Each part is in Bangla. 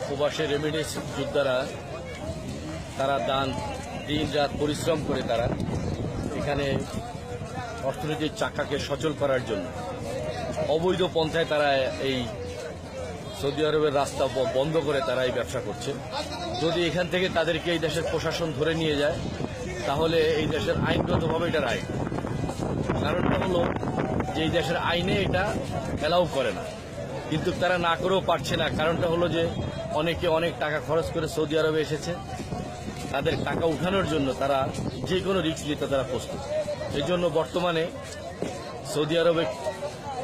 প্রবাসী রেমিডেন্স যোদ্ধারা তারা দিন রাত পরিশ্রম করে তারা এখানে অর্থনৈতিক চাকাকে সচল করার জন্য অবৈধ পন্থায় তারা এই সৌদি আরবের রাস্তা বন্ধ করে তারা এই ব্যবসা করছে। যদি এখান থেকে তাদেরকে এই দেশের প্রশাসন ধরে নিয়ে যায় তাহলে এই দেশের আইনগতভাবে এটার আইন, কারণটা হলো যে এই দেশের আইনে এটা অ্যালাউ করে না, কিন্তু তারা না করেও পারছে না। কারণটা হলো যে অনেকে অনেক টাকা খরচ করে সৌদি আরবে এসেছে, তাদের টাকা উঠানোর জন্য তারা যে কোনো রিস্ক নিতে তারা প্রস্তুত। এই জন্য বর্তমানে সৌদি আরবে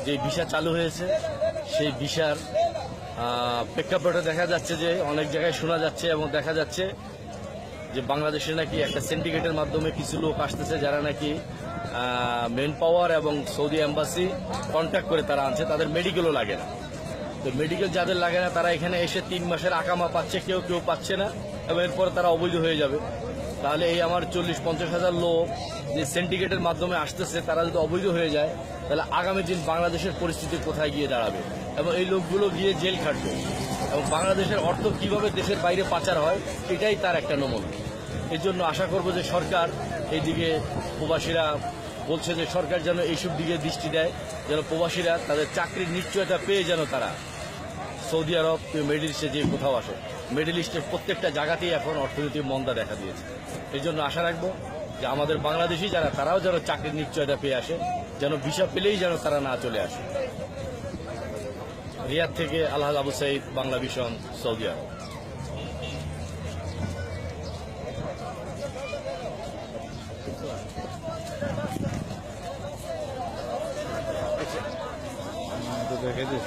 যে ভিসা চালু হয়েছে সেই ভিসার প্রেক্ষাপটে দেখা যাচ্ছে যে অনেক জায়গায় শোনা যাচ্ছে এবং দেখা যাচ্ছে যে বাংলাদেশে নাকি একটা সিন্ডিকেটের মাধ্যমে কিছু লোক আসতেছে যারা নাকি মেন পাওয়ার এবং সৌদি এম্বাসি কন্ট্যাক্ট করে তারা আনছে, তাদের মেডিকেলও লাগে না। তো মেডিকেল যাদের লাগে না তারা এখানে এসে 3 মাসের আকামা পাচ্ছে, কেউ কেউ পাচ্ছে না, এবং এরপর তারা অবৈধ হয়ে যাবে। তাহলে এই আমার 40-50 হাজার লোক যে সিন্ডিকেটের মাধ্যমে আসতেছে তারা যদি অবৈধ হয়ে যায় তাহলে আগামী দিন বাংলাদেশের পরিস্থিতি কোথায় গিয়ে দাঁড়াবে, এবং এই লোকগুলো গিয়ে জেল খাটবে, এবং বাংলাদেশের অর্থ কিভাবে দেশের বাইরে পাচার হয় এটাই তার একটা নমুনা। এই জন্য আশা করব যে সরকার এইদিকে, প্রবাসীরা বলছে যে সরকার যেন এইসব দিকে দৃষ্টি দেয়, যেন প্রবাসীরা তাদের চাকরির নিশ্চয়তা পেয়ে যেন তারা সৌদি আরব মিডল ইস্টে যে কোথাও আসে। মিডল ইস্টের প্রত্যেকটা জায়গাতেই এখন অর্থনৈতিক মন্দা দেখা দিয়েছে। এই জন্য আশা রাখবো যে আমাদের বাংলাদেশি যারা তারাও যেন চাকরির নিশ্চয়তা পেয়ে আসে, যেন ভিসা পেলেই যেন তারা না চলে আসে। রিয়াদ থেকে আলহাজ আবু সাইদ, বাংলা ভিশন, সৌদি আরব। দেখে দিস।